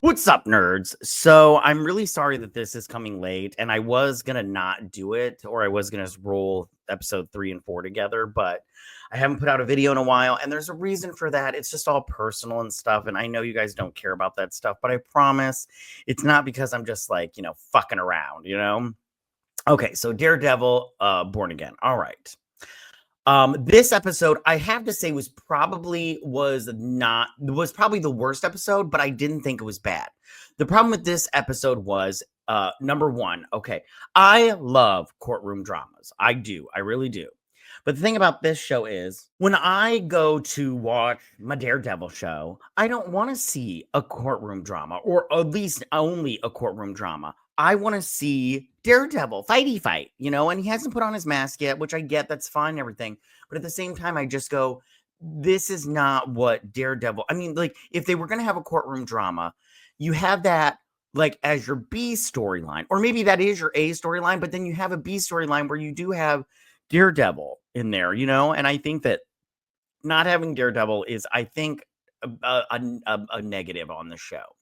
What's up, nerds? So I'm really sorry that this is coming late, and I was gonna not do it, or I was gonna roll episode 3 and 4 together, but I haven't put out a video in a while, and there's a reason for that. It's just all personal and stuff, and I know you guys don't care about that stuff, but I promise it's not because I'm just like, fucking around. Okay, so Daredevil, Born Again. All right. This episode, I have to say, was probably the worst episode, but I didn't think it was bad. The problem with this episode was number one, okay, I love courtroom dramas. I do, I really do. But the thing about this show is when I go to watch my Daredevil show, I don't want to see a courtroom drama, or at least only a courtroom drama. I want to see Daredevil fight, and he hasn't put on his mask yet, which I get, that's fine and everything. But at the same time, I just go, this is not what Daredevil, I mean, like, if they were going to have a courtroom drama, you have that like as your B storyline, or maybe that is your A storyline, but then you have a B storyline where you do have Daredevil in there, and I think that not having Daredevil is, I think, a negative on the show.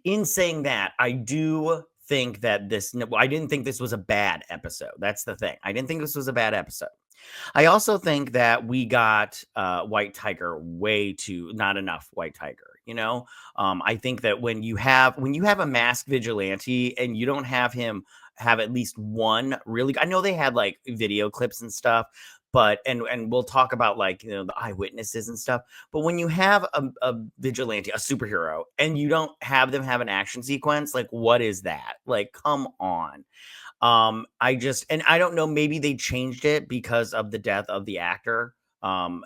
In saying that, I do think that I didn't think this was a bad episode. That's the thing. I didn't think this was a bad episode. I also think that we got White Tiger not enough White Tiger. I think that when you have a masked vigilante and you don't have him have at least one really, I know they had like video clips and stuff, but and we'll talk about like the eyewitnesses and stuff, but when you have a vigilante, a superhero, and you don't have them have an action sequence, like, what is that? Like, come on. I don't know, maybe they changed it because of the death of the actor, may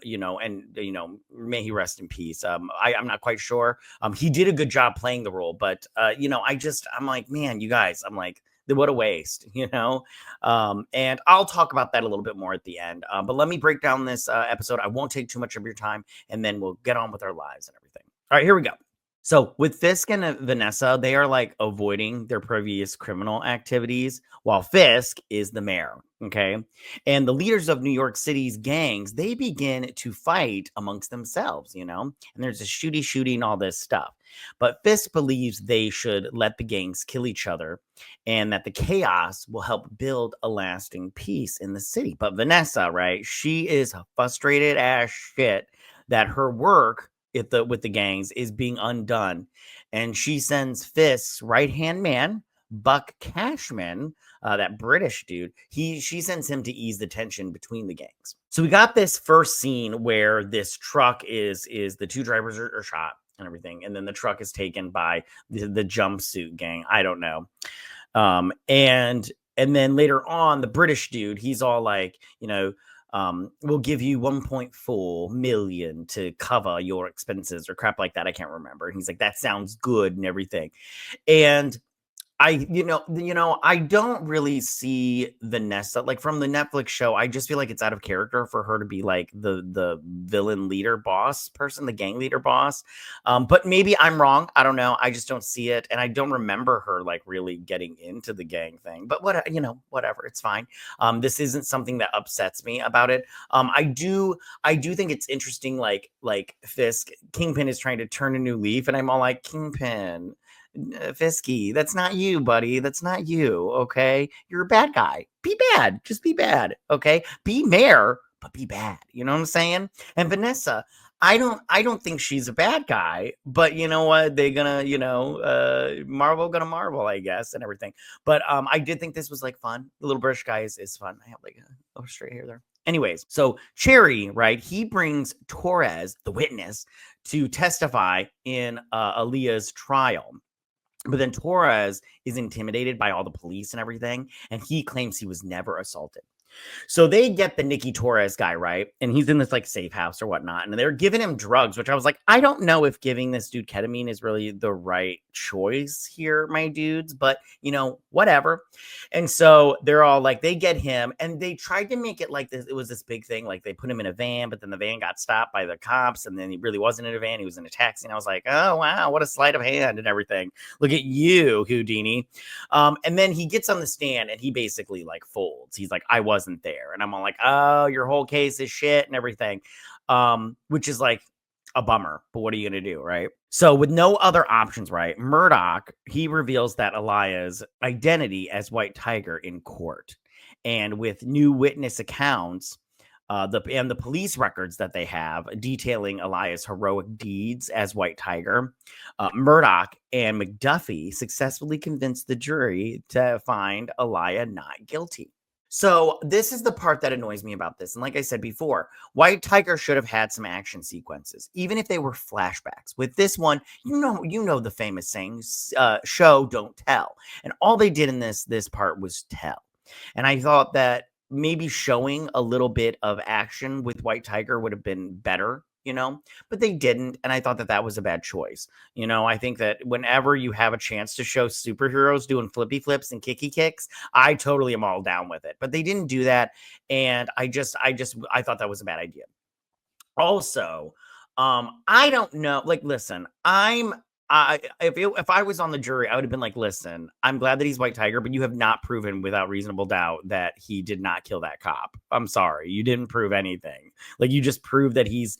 he rest in peace. I'm not quite sure. He did a good job playing the role, but I'm like, man, you guys, I'm like, what a waste, and I'll talk about that a little bit more at the end. But let me break down this episode. I won't take too much of your time, and then we'll get on with our lives and everything. All right, here we go. So with Fisk and Vanessa, they are like avoiding their previous criminal activities while Fisk is the mayor. Okay. And the leaders of New York City's gangs, they begin to fight amongst themselves, and there's a shooting, all this stuff. But Fisk believes they should let the gangs kill each other and that the chaos will help build a lasting peace in the city. But Vanessa, right, she is frustrated as shit that her work with the gangs is being undone, and she sends Fisk's right-hand man, Buck Cashman, that British dude, she sends him to ease the tension between the gangs. So we got this first scene where this truck is the two drivers are shot and everything, and then the truck is taken by the jumpsuit gang. I don't know. And then later on, the British dude, he's all like, we'll give you 1.4 million to cover your expenses or crap like that. I can't remember. And he's like, that sounds good and everything. And I don't really see Vanessa, like, from the Netflix show. I just feel like it's out of character for her to be like the villain leader boss person, the gang leader boss. But maybe I'm wrong. I don't know. I just don't see it. And I don't remember her like really getting into the gang thing, but whatever. It's fine. This isn't something that upsets me about it. I do think it's interesting. Like Fisk, Kingpin is trying to turn a new leaf, and I'm all like, Kingpin, Fisky, that's not you, buddy. That's not you. Okay. You're a bad guy. Be bad. Just be bad. Okay. Be mayor, but be bad. You know what I'm saying? And Vanessa, I don't think she's a bad guy, but you know what? They're gonna, Marvel gonna Marvel, I guess, and everything. But I did think this was like fun. The little British guy is fun. I have like a straight hair there. Anyways, so Cherry, right? He brings Torres, the witness, to testify in Aaliyah's trial. But then Torres is intimidated by all the police and everything, and he claims he was never assaulted. So they get the Nikki Torres guy, right? And he's in this like safe house or whatnot. And they're giving him drugs, which I was like, I don't know if giving this dude ketamine is really the right choice here, my dudes, but whatever. And so they're all like, they get him, and they tried to make it like this. It was this big thing. Like, they put him in a van, but then the van got stopped by the cops, and then he really wasn't in a van. He was in a taxi. And I was like, oh, wow, what a sleight of hand and everything. Look at you, Houdini. And then he gets on the stand and he basically like folds. He's like, I wasn't there. And I'm all like, oh, your whole case is shit and everything. Which is like, a bummer, but what are you going to do, right? So with no other options, right? Murdoch, he reveals that Elia's identity as White Tiger in court. And with new witness accounts, the police records that they have detailing Elia's heroic deeds as White Tiger, Murdoch and McDuffie successfully convinced the jury to find Elia not guilty. So this is the part that annoys me about this. And like I said before, White Tiger should have had some action sequences, even if they were flashbacks. With this one, you know the famous saying, show, don't tell. And all they did in this part was tell. And I thought that maybe showing a little bit of action with White Tiger would have been better, but they didn't. And I thought that that was a bad choice. I think that whenever you have a chance to show superheroes doing flippy flips and kicky kicks, I totally am all down with it. But they didn't do that. And I thought that was a bad idea. Also, I don't know. Like, listen, if I was on the jury, I would have been like, listen, I'm glad that he's White Tiger, but you have not proven without reasonable doubt that he did not kill that cop. I'm sorry. You didn't prove anything. Like, you just proved that he's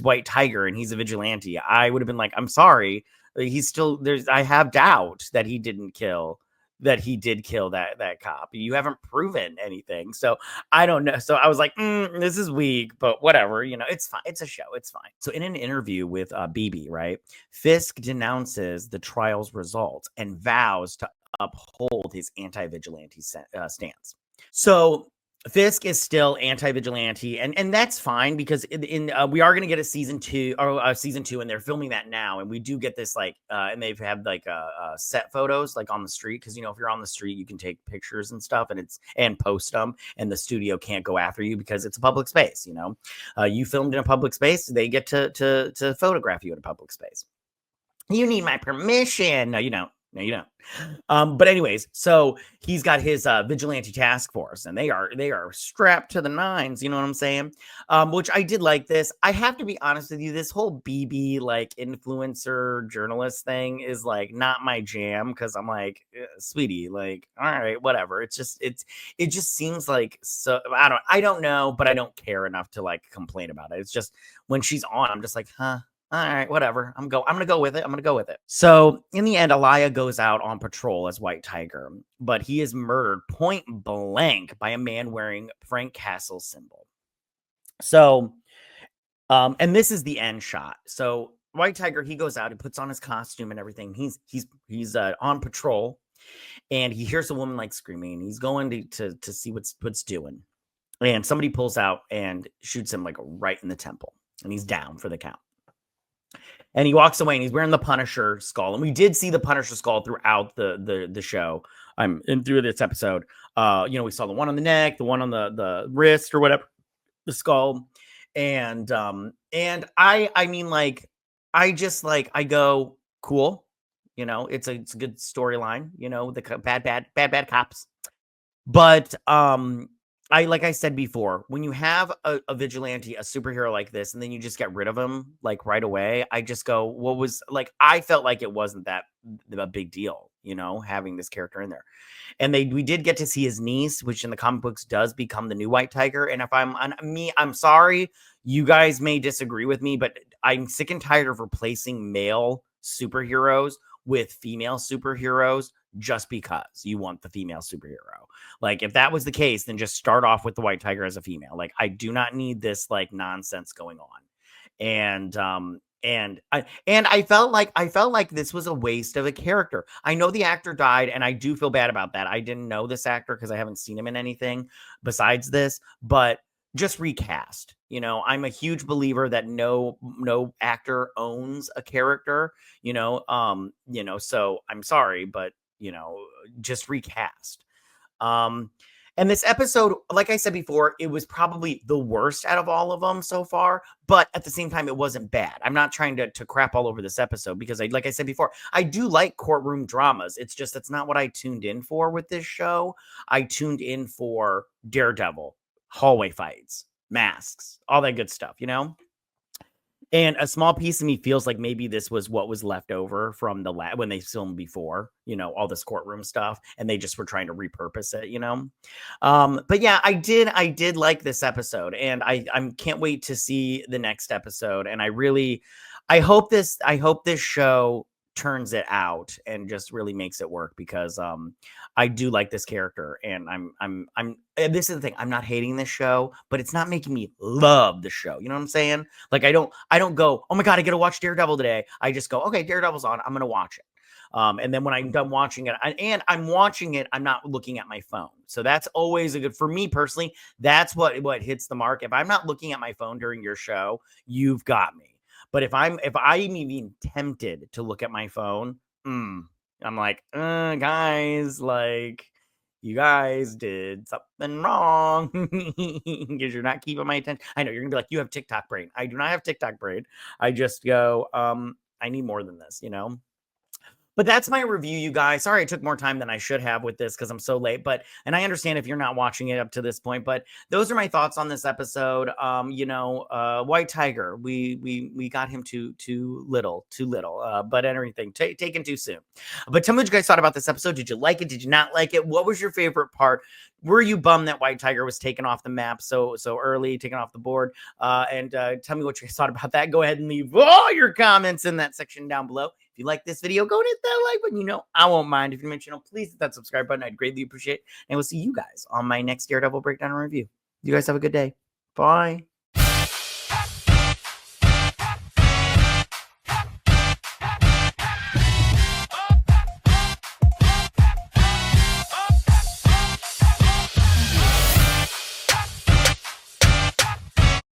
White Tiger and he's a vigilante. I would have been like, I'm sorry. I have doubt that he didn't kill that cop. You haven't proven anything. So I don't know. So I was like, this is weak, but whatever, it's fine. It's a show. It's fine. So in an interview with BB, right, Fisk denounces the trial's results and vows to uphold his anti-vigilante stance. So Fisk is still anti-vigilante, and that's fine because we are going to get a season 2, and they're filming that now, and we do get this and they've had set photos like on the street, because if you're on the street you can take pictures and stuff and post them, and the studio can't go after you because it's a public space. You filmed in a public space, they get to photograph you in a public space. You need my permission. No, you don't. No, you don't. But anyways, so he's got his vigilante task force, and they are strapped to the nines. You know what I'm saying? Which I did like this. I have to be honest with you. This whole BB influencer journalist thing is not my jam, because I'm like, sweetie, all right, whatever. It just seems like, so I don't know, but I don't care enough to complain about it. It's just when she's on, I'm just like, huh. All right, whatever. I'm going to go with it. So in the end, Elia goes out on patrol as White Tiger, but he is murdered point blank by a man wearing Frank Castle's symbol. So, and this is the end shot. So White Tiger, he goes out, he puts on his costume and everything. He's on patrol, and he hears a woman screaming. He's going to see what's doing, and somebody pulls out and shoots him right in the temple, and he's down for the count. And he walks away, and he's wearing the Punisher skull. And we did see the Punisher skull throughout the show. And through this episode, we saw the one on the neck, the one on the wrist or whatever, the skull. And I mean, I go, cool. It's a good storyline, the bad cops. But like I said before, when you have a vigilante, a superhero like this, and then you just get rid of him right away, I just go, I felt like it wasn't that a big deal, having this character in there. And we did get to see his niece, which in the comic books does become the new White Tiger. And if I'm sorry, you guys may disagree with me, but I'm sick and tired of replacing male superheroes with female superheroes just because you want the female superhero. If that was the case, then just start off with the White Tiger as a female. I do not need this nonsense going on. And I felt like this was a waste of a character. I know the actor died, and I do feel bad about that. I didn't know this actor because I haven't seen him in anything besides this, but just recast. I'm a huge believer that no actor owns a character, so I'm sorry, but just recast. And this episode, like I said before, it was probably the worst out of all of them so far, but at the same time, it wasn't bad. I'm not trying to crap all over this episode, because like I said before, I do like courtroom dramas. It's just, that's not what I tuned in for with this show. I tuned in for Daredevil, hallway fights, masks, all that good stuff, And a small piece of me feels like maybe this was what was left over from the when they filmed before, all this courtroom stuff, and they just were trying to repurpose it. But yeah, I did like this episode, and I can't wait to see the next episode. And I hope this show turns it out and just really makes it work, because I do like this character, and and this is the thing, I'm not hating this show, but it's not making me love the show. You know what I'm saying? Like I don't go, oh my God, I got to watch Daredevil today. I just go, okay, Daredevil's on, I'm going to watch it. And then when I'm done watching it, and I'm watching it, I'm not looking at my phone. So that's always a good, for me personally, that's what hits the mark. If I'm not looking at my phone during your show, you've got me. But if I'm even tempted to look at my phone, I'm like, guys, like, you guys did something wrong because you're not keeping my attention. I know you're gonna be like, you have TikTok brain. I do not have TikTok brain. I just go, I need more than this. But that's my review, you guys. Sorry I took more time than I should have with this because I'm so late. And I understand if you're not watching it up to this point. But those are my thoughts on this episode. White Tiger, we got him too little, but everything taken too soon. But tell me what you guys thought about this episode. Did you like it? Did you not like it? What was your favorite part? Were you bummed that White Tiger was taken off the map so early, taken off the board? And tell me what you guys thought about that. Go ahead and leave all your comments in that section down below. If you like this video, go and hit that like button. I won't mind. If you're new to my channel, please hit that subscribe button. I'd greatly appreciate it. And we'll see you guys on my next Daredevil breakdown and review. You guys have a good day. Bye.